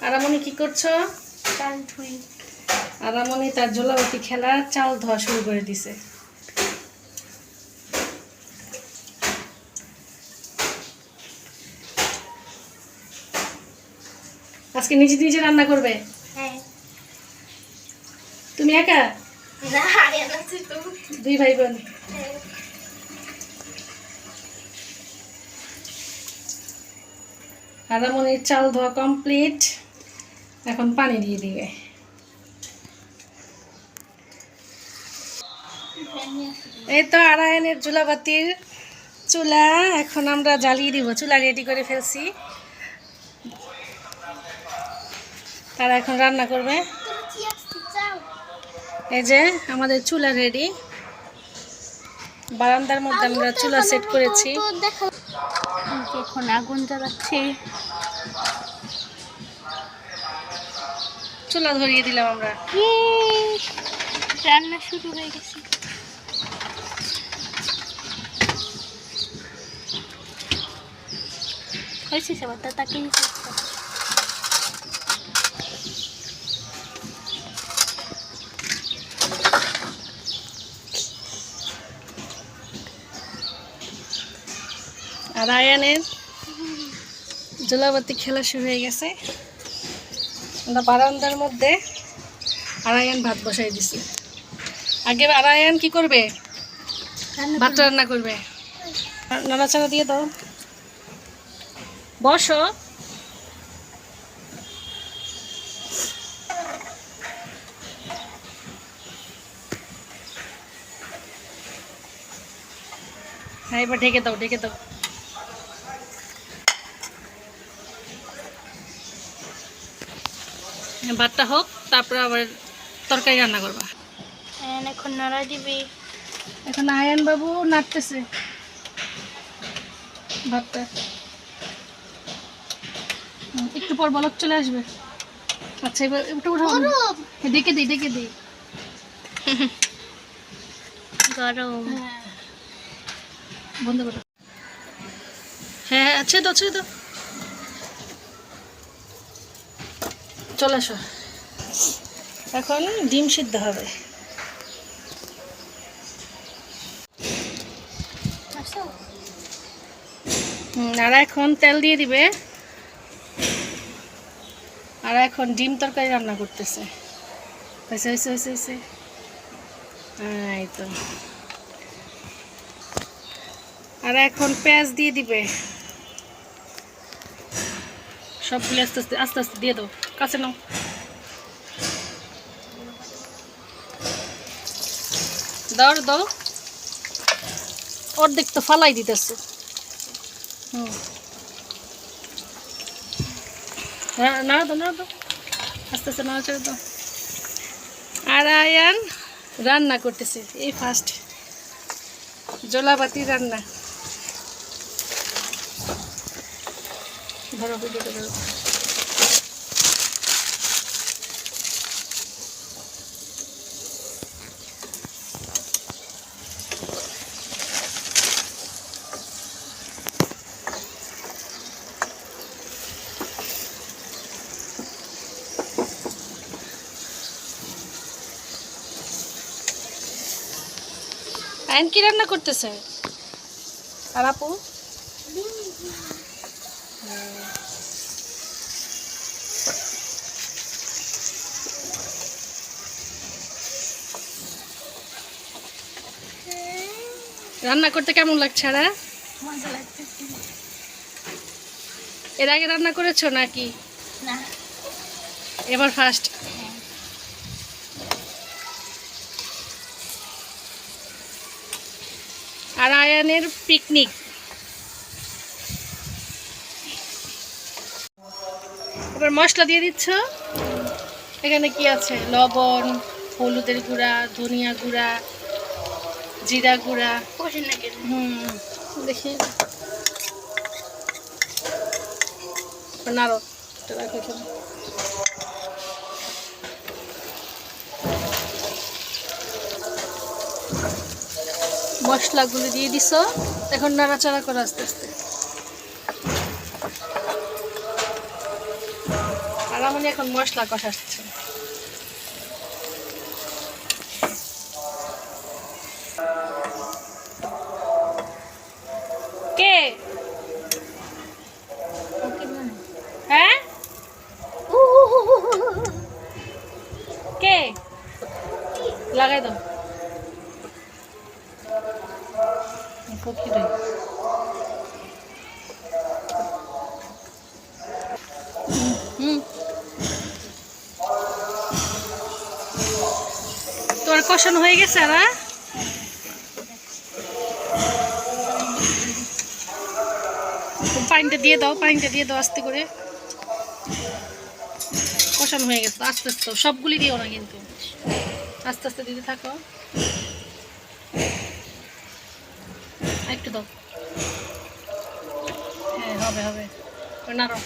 আরামনি কি করছো? চাল ধুই। আরামনি তার জোলাবতী খেলা চাল ধোয়া শুরু করে দিছে। আজকে নিজে নিজে রান্না করবে? হ্যাঁ। তুমি একা? না, আরিয়ান আছে তো। দুই ভাই বোন। হ্যাঁ। আরামনির চাল ধোয়া কমপ্লিট, এখন পানি দিয়ে দিবে। এই তো আরায়নের জোলাবাতির চুলা এখন আমরা জ্বালিয়ে দিব। চুলা রেডি করে ফেলছি, তারা এখন রান্না করবে। এই যে আমাদের চুলা রেডি, বারান্দার মধ্যে আমরা চুলা সেট করেছি। এখন আগুন জ্বালাচ্ছি, চুলা ধরিয়ে দিলাম আমরা। রান্না শুরু হয়ে গেছে। হয়েছে সবার তাকে আর আয়ানের জোলাবাতি খেলা শুরু হয়ে গেছে। আমরা বারান্দার মধ্যে আরায়ান ভাত বসাই দিছি। আগে আরায়ান কি করবে? ভাত রান্না করবে। নাড়াচাড়া দিয়ে দাও, বসো। হ্যাঁ, এবার ঢেকে দাও, ঢেকে দাও। ভাতটা হোক, তারপরে আবার তরকারি রান্না করবা। এখন নাড়া দিবি। এখন আয়ান বাবু নাড়তেছে ভাতটা। একটু পর বলক চলে আসবে। আচ্ছা, এবার একটু উঠাও, ডেকে দিই, ডেকে দিই। গরম। বন্ধ করো। হ্যাঁ, ছেড়ে দাও, ছেড়ে দাও। চলে আসো। এখন ডিম সিদ্ধ হবে। আর এখন তেল দিয়ে দিবে। আর এখন ডিম তরকারি রান্না করতেছে। হয়েছে, হয়েছে, হয়েছে, হয়েছে। এই তো। আর এখন পেঁয়াজ দিয়ে দিবে। সবগুলো আস্তে আস্তে আস্তে আস্তে দিয়ে দাও, কাছে নাও। দাও দাও, অর্ধেক তো ফালাই দিতেছে। নাড়া দাও, নাড়া দাও, আস্তে আস্তে নাড়া ছেড়ে দাও। আর আয়ান রান্না করতেছে, এই ফার্স্ট জোলাবাতি রান্না। ধরো, ভিডিওটা ধরো। আয়ন কি রান্না করতেছে? আর আপু? রান্না করতে কেমন লাগছে? মজা লাগতেছে। এর আগে রান্না করেছো নাকি? না, এবার ফার্স্ট। আর আয়ানের পিকনিক। এবার মশলা দিয়ে দিচ্ছ। এখানে কি আছে? লবণ, হলুদের গুঁড়া, ধনিয়া গুঁড়া, জিরা গুঁড়া। দেখি নাড়ো। মশলাগুলো দিয়ে দিছো, এখন নাড়াচাড়া করো আস্তে আস্তে। আর আরামনি এখন মশলা কষাচ্ছে। কে হ্যাঁ কে লাগাই দাও ফকিরে। তোমার কষানো হয়ে গেছে আর পানিটা দিয়ে দাও, পানিটা দিয়ে দাও আস্তে করে। কষানো হয়ে গেছে, আস্তে আস্তে সবগুলি দিও না কিন্তু, আস্তে আস্তে দিতে থাকো। একটু দাও, হ্যাঁ হবে হবে, নাড়ো।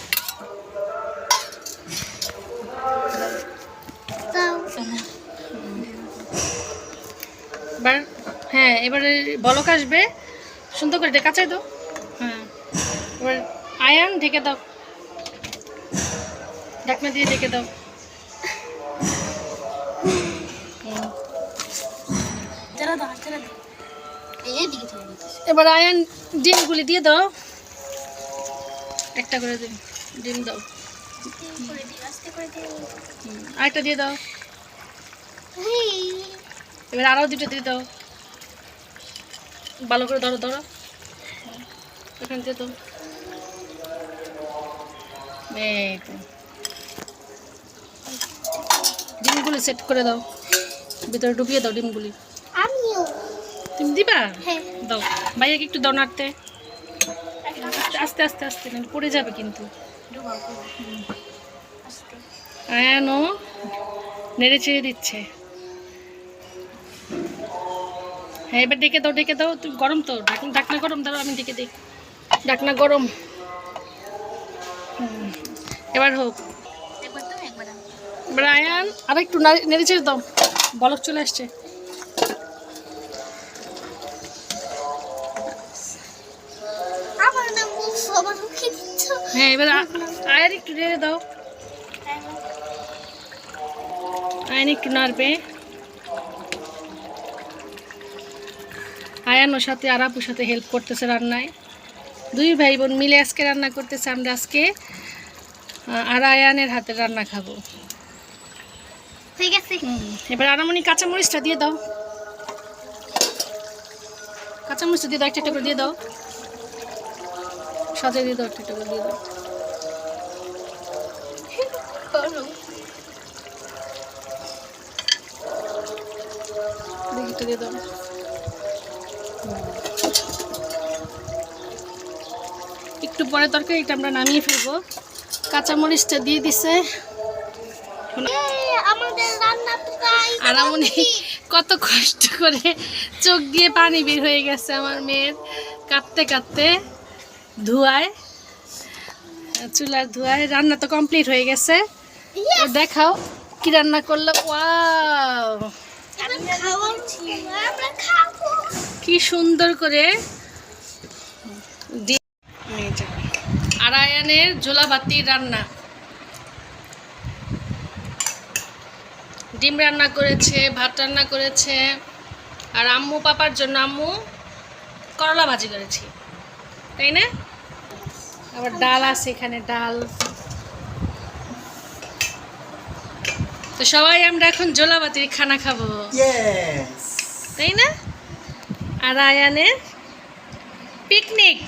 এবার হ্যাঁ, এবারে বলক আসবে, সুন্দর করে কাঁচাই দাও। হ্যাঁ, এবার আয়ান ঢেকে দাও, ঢাকনা দিয়ে ঢেকে দাও। এবার আয়ান ডিমগুলি দিয়ে দাও, একটা করে ডিম দাও, আরেকটা দিয়ে দাও। এবার আরও দুটো দিয়ে দাও, ভালো করে ধরো ধরো, এখান দিয়ে দাও। এই তো ডিমগুলি সেট করে দাও, ভিতরে ডুবিয়ে দাও ডিমগুলি। তুমি দিবা? দাও, ভাইয়াকে একটু দাও নাড়তে, আস্তে আস্তে আস্তে, পড়ে যাবে কিন্তু। আয়ানও নেড়ে চেড়ে দিচ্ছে। হ্যাঁ, এবার ডেকে দাও, ডেকে দাও। তুমি গরম তো, ঢাকনা গরম, দাও আমি ডেকে দিই। ঢাকনা গরম, এবার হোক। এবার আয়ান আর একটু নেড়ে চেড়ে দাও, বলক চলে আসছে। হ্যাঁ, এবার আয়ান একটু নেড়ে দাও, আয়ান একটু নাড়বে। আয়ান ওর সাথে আর আপুর সাথে হেল্প করতেছে রান্নায়, দুই ভাই বোন মিলে আজকে রান্না করতেছে। আমরা আজকে আর আয়ানের হাতে রান্না খাবো। ঠিক আছে, এবার আনামনি কাঁচামরিচটা দিয়ে দাও, কাঁচামরিচটা দিয়ে দাও, একটা একটা করে দিয়ে দাও, সাজিয়ে দিয়ে দাও, একটা একটা করে দিয়ে দাও। দিয়ে দাও। একটু পরে তরকারিটা আমরা নামিয়ে ফেলবো। কাঁচামরিচটা দিয়ে দিছে, আর আমনি কত কষ্ট করে চোখ দিয়ে পানি বের হয়ে গেছে আমার মেয়ের, কাঁদতে কাঁদতে ধোয়ায়, চুলার ধোয়ায়। রান্না তো কমপ্লিট হয়ে গেছে, দেখাও কি রান্না করলো। ওয়াও, কি সুন্দর করে আরায়ানের জোলাবাতি রান্না, ডিম রান্না করেছে, ভাত রান্না করেছে, আর আম্মু পাপার জন্য আম্মু করলা ভাজি করেছি, তাই না? আবার ডাল আছে এখানে, ডাল। তো সবাই আমরা এখন জোলাবাতির খানা খাবো, তাই না? আর আয়ানের পিকনিক।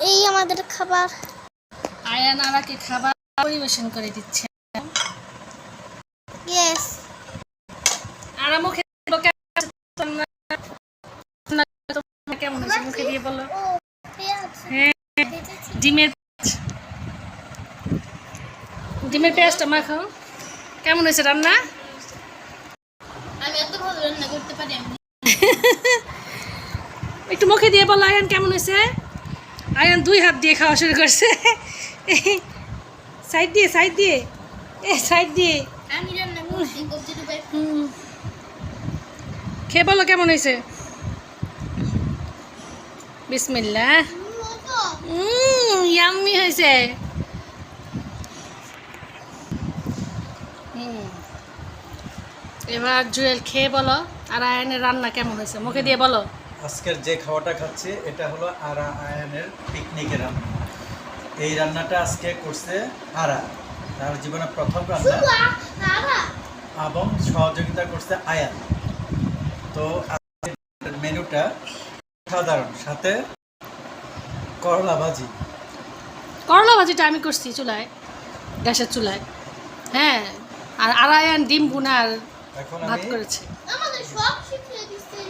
এই আমাদের খাবার, আয়ান আরাকে খাবার পরিবেশন করে দিচ্ছে। ইয়েস, আরা মুখে কেমন হয়েছে মুখে দিয়ে বলো। হ্যাঁ, ডিমের পেঁয়াজটা মাখাও। কেমন হয়েছে রান্না? আমি এত ভালো রান্না করতে পারি। একটু মুখে দিয়ে বলো আয়ান কেমন হয়েছে। আয়ান দুই হাত দিয়ে খাওয়া শুরু করছে, সাইড দিয়ে সাইড দিয়ে, সাইড দিয়ে। আমি রান্না করছি, খেয়ে বলো কেমন হয়েছে। বিসমিল্লাহ। ইয়াম্মি হয়েছে। এবার জুয়েল খেয়ে বলো আর আয়ানের রান্না কেমন হয়েছে, মুখে দিয়ে বলো। আজকের যে খাওয়াটা খাচ্ছি এটা হলো আরা আয়ানের পিকনিকের রান্না। এই রান্নাটা আজকে করছে আরা, তার জীবনে প্রথম রান্না, এবং সহযোগিতা করছে আয়ান। তো আজকের মেনুটা সাধারণ, সাথে করলা ভাজি। করলা ভাজিটা আমি করছি চুলায়, গ্যাসের চুলায়। হ্যাঁ, আর আরায়ান ডিম ভুনা আর এখন ভাত আমি করেছে। আমাদের সব শিখিয়ে দিচ্ছে।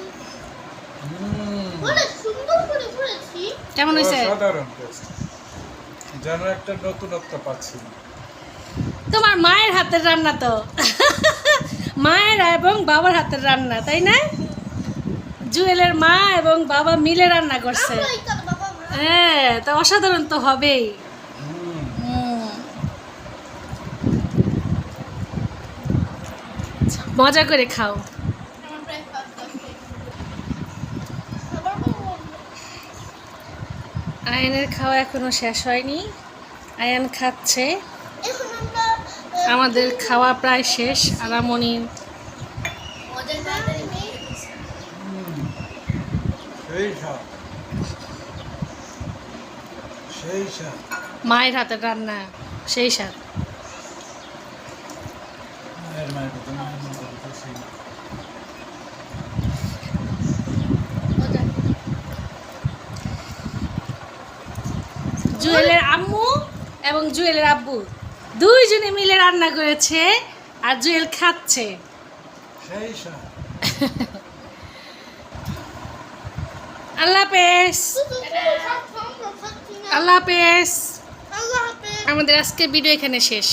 হুম, অনেক সুন্দর করে করেছি। কেমন হয়েছে? সাধারণ টেস্ট, যেন একটা নতুনত্ব পাচ্ছি। তোমার মায়ের হাতের রান্না তো। মায়ের এবং বাবার হাতের রান্না, তাই না? জুয়েলের মা এবং বাবা মিলে রান্না করছে। আমরাই তার বাবা মা। হ্যাঁ, তা অসাধারণ তো হবেই। হুম, মজা করে খাও। আমার প্রায় 5-10 মিনিট। আবার বলবো। আয়ানের খাওয়া এখনো শেষ হয়নি, আয়ান খাচ্ছে। এখন আমরা আমাদের খাওয়া প্রায় শেষ। আরামনি মজার তাড়াতাড়ি মেয়ে। হুম, সেই স্বাদ, সেই স্বাদ। মায়ের হাতের রান্না সেই স্বাদ। মায়ের কথা মায়ের মতো কথা সেই। মজার। জুয়েলের আম্মু এবং জুয়েলের আব্বু দুইজনে মিলে রান্না করেছে আর জুয়েল খাচ্ছে। সেই স্বাদ। আল্লাহ হাফেজ। আমরা খাচ্ছি না। আল্লাহ হাফেজ। আল্লাহ হাফেজ। আমাদের আজকের ভিডিও এখানে শেষ।